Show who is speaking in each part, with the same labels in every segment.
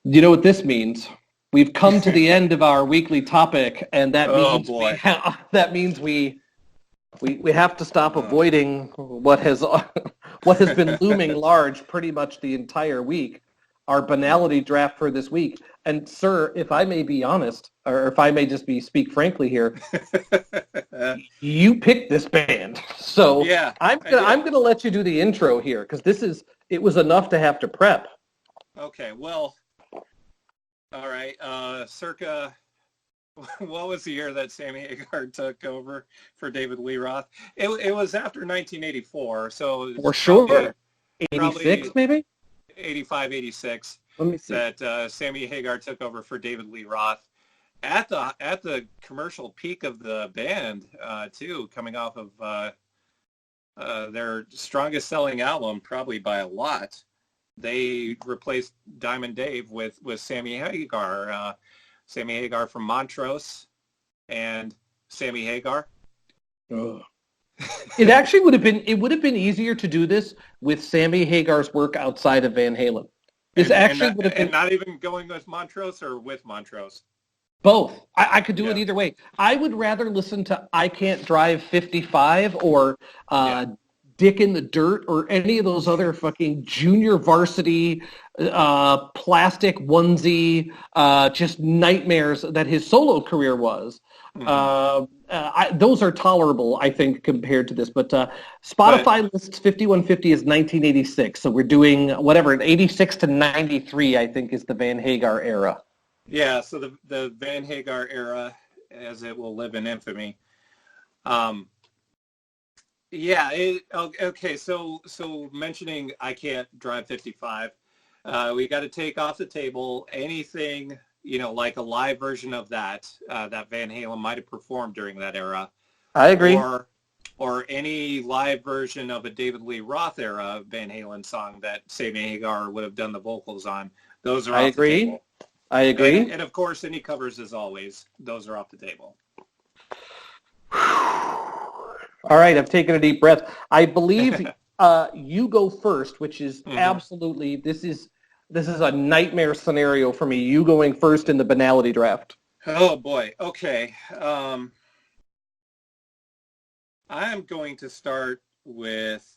Speaker 1: You know what this means? We've come to the end of our weekly topic, and that means we have to stop avoiding what has been looming large pretty much the entire week, our banality draft for this week. And sir, if I may be honest, or if I may just speak frankly here, you picked this band, so
Speaker 2: yeah,
Speaker 1: I'm gonna let you do the intro here because it was enough to have to prep.
Speaker 2: Okay, well, all right. Circa, what was the year that Sammy Hagar took over for David Lee Roth? It was after 1984, so
Speaker 1: for sure. 86
Speaker 2: probably
Speaker 1: maybe?
Speaker 2: 85, 86.
Speaker 1: Let me see.
Speaker 2: That Sammy Hagar took over for David Lee Roth at the commercial peak of the band, too, coming off of their strongest selling album, probably by a lot. They replaced Diamond Dave with Sammy Hagar. Sammy Hagar from Montrose and Sammy Hagar.
Speaker 1: Ugh. It actually would have been easier to do this with Sammy Hagar's work outside of Van Halen. This would have been
Speaker 2: not even going with Montrose or with Montrose.
Speaker 1: Both. I could do it either way. I would rather listen to I Can't Drive 55 or Dick in the Dirt or any of those other fucking junior varsity plastic onesie just nightmares that his solo career was. Mm-hmm. Those are tolerable, I think, compared to this. But Spotify lists 5150 as 1986. So we're doing whatever, 86 to 93, I think, is the Van Hagar era.
Speaker 2: Yeah, so the Van Hagar era, as it will live in infamy. Okay, so mentioning I Can't Drive 55, we got to take off the table anything, like a live version of that Van Halen might have performed during that era.
Speaker 1: I agree.
Speaker 2: Or any live version of a David Lee Roth era Van Halen song that Sammy Hagar would have done the vocals on. Those are off the table.
Speaker 1: I agree.
Speaker 2: And of course, any covers, as always, those are off the table.
Speaker 1: All right, I've taken a deep breath. I believe you go first, which is absolutely, this is a nightmare scenario for me. You going first in the banality draft.
Speaker 2: Oh, boy. Okay. I'm going to start with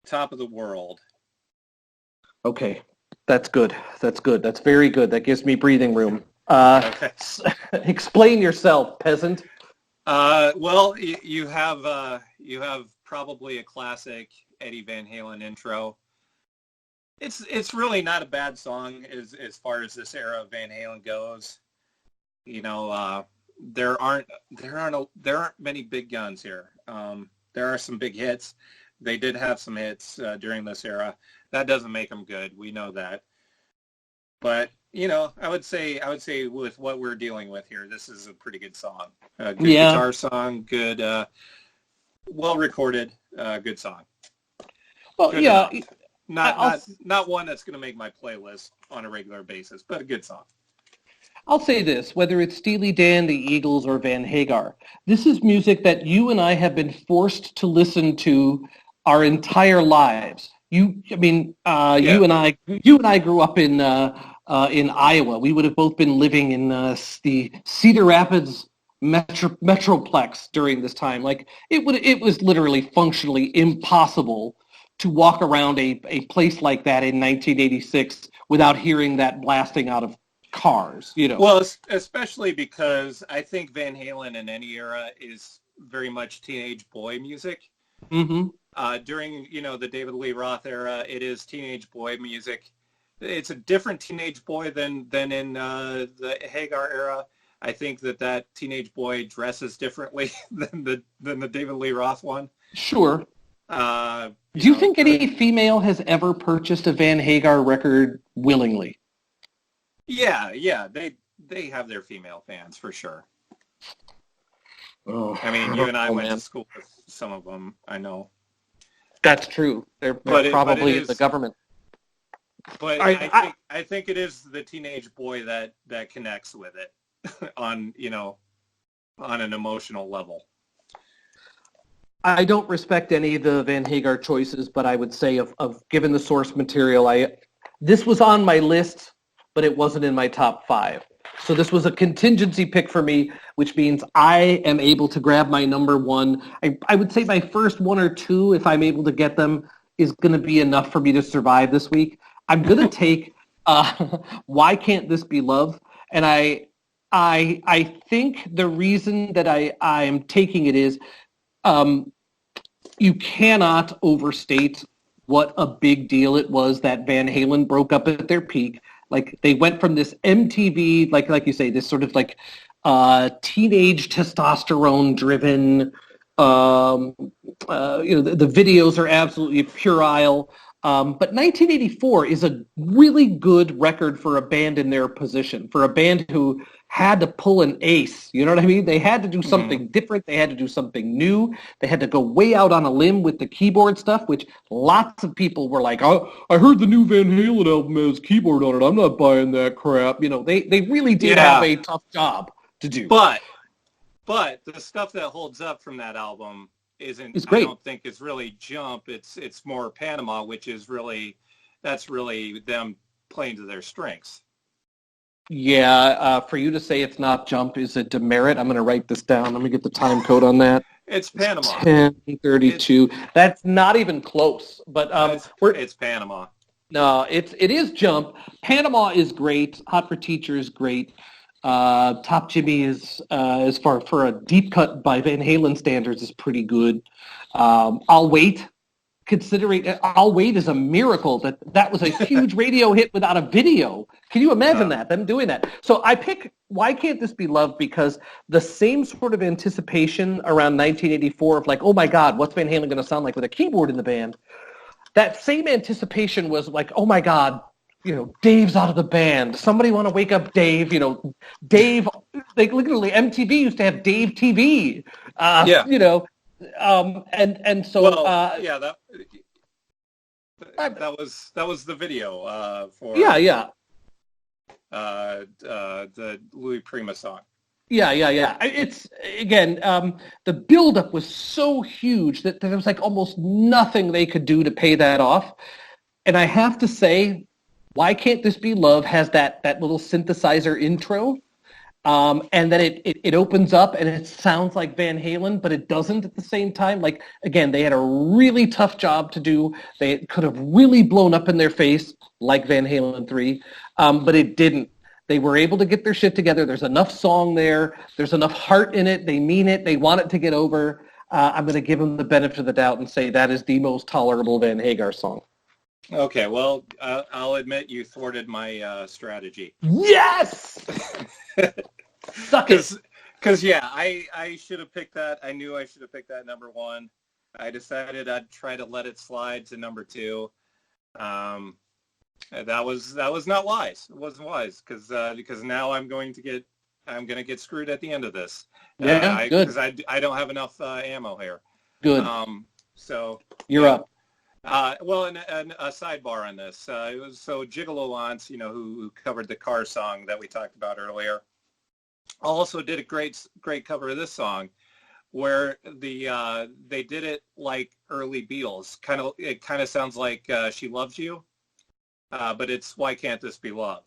Speaker 2: Top of the World.
Speaker 1: Okay. That's good. That's very good. That gives me breathing room.
Speaker 2: Okay.
Speaker 1: Explain yourself, peasant.
Speaker 2: Well, you have probably a classic Eddie Van Halen intro. It's really not a bad song as far as this era of Van Halen goes. There aren't many big guns here. There are some big hits. They did have some hits during this era. That doesn't make them good. We know that. But I would say with what we're dealing with here, this is a pretty good song. Good guitar song, good, well recorded, good song.
Speaker 1: Well,
Speaker 2: good
Speaker 1: yeah,
Speaker 2: not one that's going to make my playlist on a regular basis, but a good song.
Speaker 1: I'll say this, whether it's Steely Dan, the Eagles, or Van Hagar, this is music that you and I have been forced to listen to our entire lives. You and I grew up in Iowa. We would have both been living in the Cedar Rapids metroplex during this time. Like it was literally functionally impossible to walk around a place like that in 1986 without hearing that blasting out of cars.
Speaker 2: Well, especially because I think Van Halen in any era is very much teenage boy music.
Speaker 1: Mm-hmm.
Speaker 2: During, the David Lee Roth era, it is teenage boy music. It's a different teenage boy than in the Hagar era. I think that teenage boy dresses differently than the David Lee Roth one.
Speaker 1: Sure. Do you think any female has ever purchased a Van Hagar record willingly?
Speaker 2: Yeah, they have their female fans for sure.
Speaker 1: Oh,
Speaker 2: I mean, you and I went to school with some of them. I know.
Speaker 1: That's true. They're probably the government.
Speaker 2: But I think it is the teenage boy that connects with it on an emotional level.
Speaker 1: I don't respect any of the Van Hagar choices, but I would say of given the source material, this was on my list but it wasn't in my top 5. So this was a contingency pick for me, which means I am able to grab my number 1. I would say my first 1 or 2, if I'm able to get them, is going to be enough for me to survive this week. I'm going to take Why Can't This Be Love? And I think the reason that I am taking it is you cannot overstate what a big deal it was that Van Halen broke up at their peak. Like, they went from this MTV, like you say, this sort of like teenage testosterone-driven, the videos are absolutely puerile. But 1984 is a really good record for a band in their position, for a band who had to pull an ace. You know what I mean? They had to do something different. They had to do something new. They had to go way out on a limb with the keyboard stuff, which lots of people were like, oh, I heard the new Van Halen album has keyboard on it. I'm not buying that crap. You know, they really did have a tough job to do.
Speaker 2: But the stuff that holds up from that album isn't, I don't think it's really Jump. It's more Panama, which is that's really them playing to their strengths.
Speaker 1: Yeah, for you to say it's not Jump is a demerit. I'm going to write this down. Let me get the time code on that.
Speaker 2: It's Panama.
Speaker 1: 10:32. That's not even close. But
Speaker 2: it's Panama.
Speaker 1: No, it is Jump. Panama is great. Hot for Teacher is great. Top Jimmy is, as far for a deep cut by Van Halen standards, is pretty good. I'll Wait. Considering I'll Wait is a miracle that was a huge radio hit without a video. Can you imagine them doing that? So I pick Why Can't This Be Love because the same sort of anticipation around 1984 of like, oh my God, what's Van Halen going to sound like with a keyboard in the band? That same anticipation was like, oh my God, Dave's out of the band. Somebody want to wake up Dave? Dave, like literally MTV used to have Dave TV. And so
Speaker 2: that was the video for the Louis Prima song.
Speaker 1: Yeah. It's again the buildup was so huge that there was like almost nothing they could do to pay that off. And I have to say, Why Can't This Be Love has that little synthesizer intro. And then it opens up and it sounds like Van Halen, but it doesn't at the same time. Like, again, they had a really tough job to do. They could have really blown up in their face like Van Halen 3, but it didn't. They were able to get their shit together. There's enough song there. There's enough heart in it. They mean it. They want it to get over. I'm going to give them the benefit of the doubt and say that is the most tolerable Van Hagar song.
Speaker 2: Okay, well, I'll admit you thwarted my strategy.
Speaker 1: Yes! Suck it.
Speaker 2: Because, I should have picked that. I knew I should have picked that number 1. I decided I'd try to let it slide to number 2. That was not wise. It wasn't wise because now I'm going to get screwed at the end of this.
Speaker 1: Yeah, good.
Speaker 2: Because I don't have enough ammo here.
Speaker 1: Good.
Speaker 2: So
Speaker 1: you're up.
Speaker 2: Well, and a sidebar on this. It was Gigolo Lance, who covered the Car song that we talked about earlier, also did a great cover of this song, where they did it like early Beatles. It kind of sounds like She Loves You, but it's Why Can't This Be Love?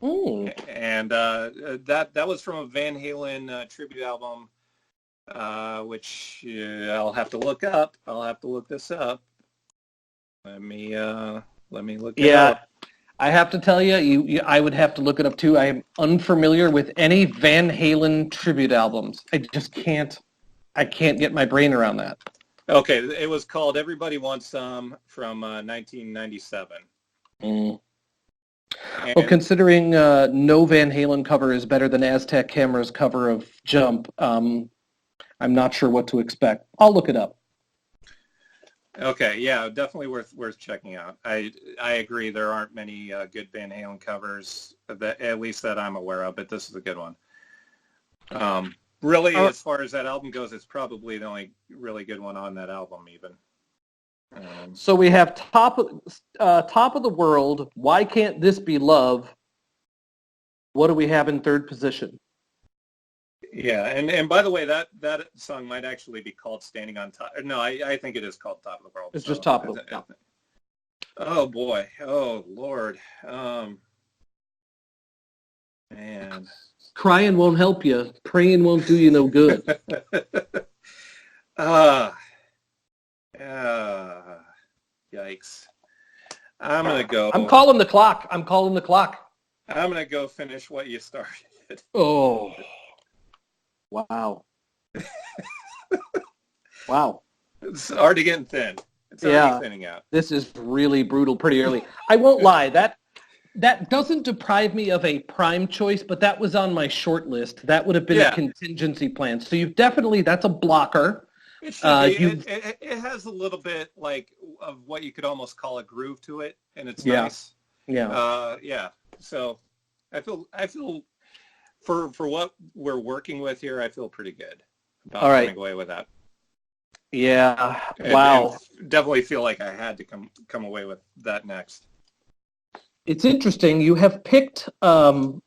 Speaker 1: Ooh.
Speaker 2: And that was from a Van Halen tribute album, which I'll have to look up. I'll have to look this up. Let me look it up.
Speaker 1: I have to tell you, I would have to look it up too. I am unfamiliar with any Van Halen tribute albums. I just can't get my brain around that.
Speaker 2: Okay, it was called Everybody Wants Some from 1997.
Speaker 1: Well, considering no Van Halen cover is better than Aztec Camera's cover of Jump, I'm not sure what to expect. I'll look it up.
Speaker 2: Okay, yeah, definitely worth checking out. I agree. There aren't many good Van Halen covers at least that I'm aware of, but this is a good one. Really, as far as that album goes, it's probably the only really good one on that album, even.
Speaker 1: So we have top of the world. Why Can't This Be Love? What do we have in third position?
Speaker 2: Yeah, and by the way, that song might actually be called Standing on Top. No, I think it is called Top of the World.
Speaker 1: It's just Top of the World.
Speaker 2: Oh, boy. Oh, Lord. man.
Speaker 1: Crying won't help you. Praying won't do you no good.
Speaker 2: Yikes. I'm going to go.
Speaker 1: I'm calling the clock. I'm
Speaker 2: going to go finish what you started.
Speaker 1: Oh. Wow. Wow.
Speaker 2: It's already getting thin. It's already thinning out.
Speaker 1: This is really brutal pretty early. I won't lie. That doesn't deprive me of a prime choice, but that was on my short list. That would have been a contingency plan. So you've definitely, that's a blocker.
Speaker 2: It should be. It has a little bit like of what you could almost call a groove to it, and it's nice. Yeah. So I feel for what we're working with here, I feel pretty good about coming away with that.
Speaker 1: Yeah. Wow.
Speaker 2: And definitely feel like I had to come away with that next.
Speaker 1: It's interesting. You have picked you've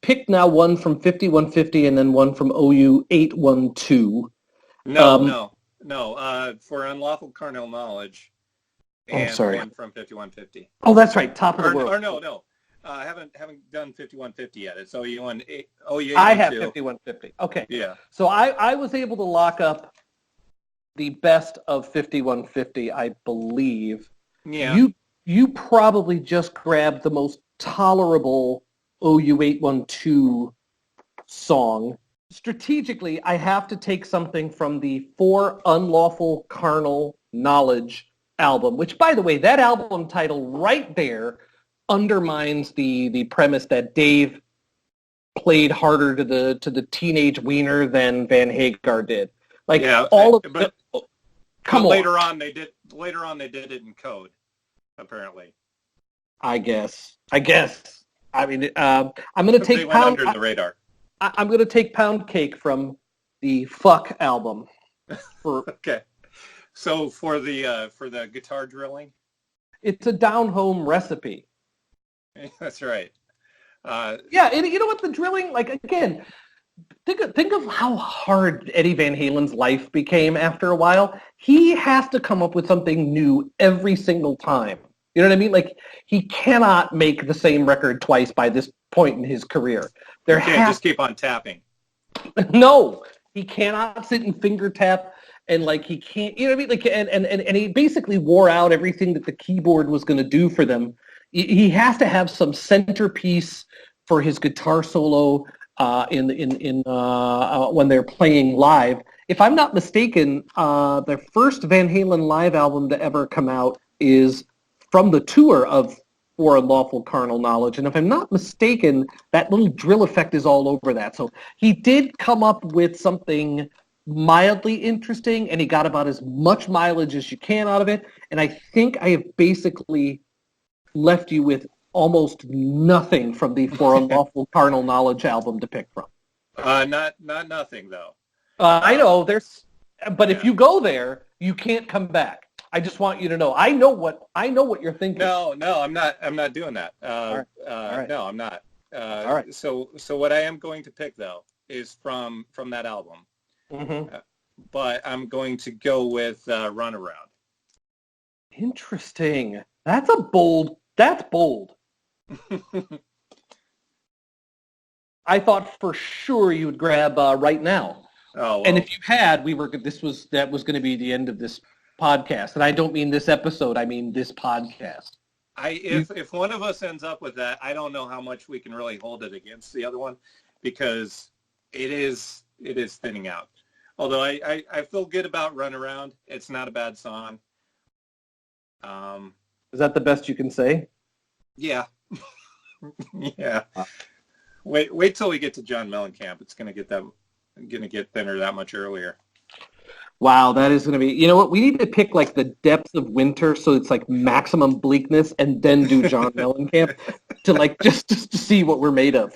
Speaker 1: picked now one from 5150 and then one from OU 812.
Speaker 2: No. For Unlawful Carnal Knowledge and one from 5150.
Speaker 1: Oh, that's right. Top of the world.
Speaker 2: Or no. I haven't done 5150 yet. It's OU 812.
Speaker 1: I have 5150. Okay.
Speaker 2: Yeah.
Speaker 1: So I was able to lock up the best of 5150, I believe.
Speaker 2: Yeah.
Speaker 1: You probably just grabbed the most tolerable OU 812 song. Strategically, I have to take something from the For Unlawful Carnal Knowledge album, which, by the way, that album title right there undermines the premise that Dave played harder to the teenage wiener than Van Hagar did. Like come on.
Speaker 2: Later on they did it in code, apparently.
Speaker 1: I guess. I mean, I'm going to take
Speaker 2: they went under the radar.
Speaker 1: I'm going to take Pound Cake from the Fuck album.
Speaker 2: Okay. So for the guitar drilling,
Speaker 1: it's a down home recipe.
Speaker 2: That's right.
Speaker 1: And you know what, the drilling, like, again, think of how hard Eddie Van Halen's life became after a while. He has to come up with something new every single time. You know what I mean? Like, he cannot make the same record twice by this point in his career.
Speaker 2: You can't just keep on tapping.
Speaker 1: No, he cannot sit and finger tap, and like he can't. You know what I mean? Like, and he basically wore out everything that the keyboard was going to do for them. He has to have some centerpiece for his guitar solo when they're playing live. If I'm not mistaken, their first Van Halen live album to ever come out is from the tour of For Unlawful Carnal Knowledge. And if I'm not mistaken, that little drill effect is all over that. So he did come up with something mildly interesting, and he got about as much mileage as you can out of it. And I think I have basically left you with almost nothing from the For Unlawful Carnal Knowledge album to pick from.
Speaker 2: Not nothing, though.
Speaker 1: I know, if you go there, you can't come back. I just want you to know. I know what you're thinking.
Speaker 2: No, I'm not doing that.
Speaker 1: All right.
Speaker 2: No, I'm not.
Speaker 1: All right.
Speaker 2: So what I am going to pick, though, is from that album.
Speaker 1: Mm-hmm.
Speaker 2: But I'm going to go with Runaround.
Speaker 1: Interesting. That's bold. I thought for sure you would grab Right Now.
Speaker 2: Oh, well.
Speaker 1: And if you had, that was going to be the end of this podcast. And I don't mean this episode, I mean this podcast.
Speaker 2: If one of us ends up with that, I don't know how much we can really hold it against the other one, because it is thinning out. Although I feel good about Runaround. It's not a bad song.
Speaker 1: Is that the best you can say?
Speaker 2: Yeah. Yeah. Wait till we get to John Mellencamp. It's gonna get thinner that much earlier.
Speaker 1: Wow, that is going to be... You know what? We need to pick, like, the depth of winter, so it's, like, maximum bleakness, and then do John Mellencamp to, like, just to see what we're made of.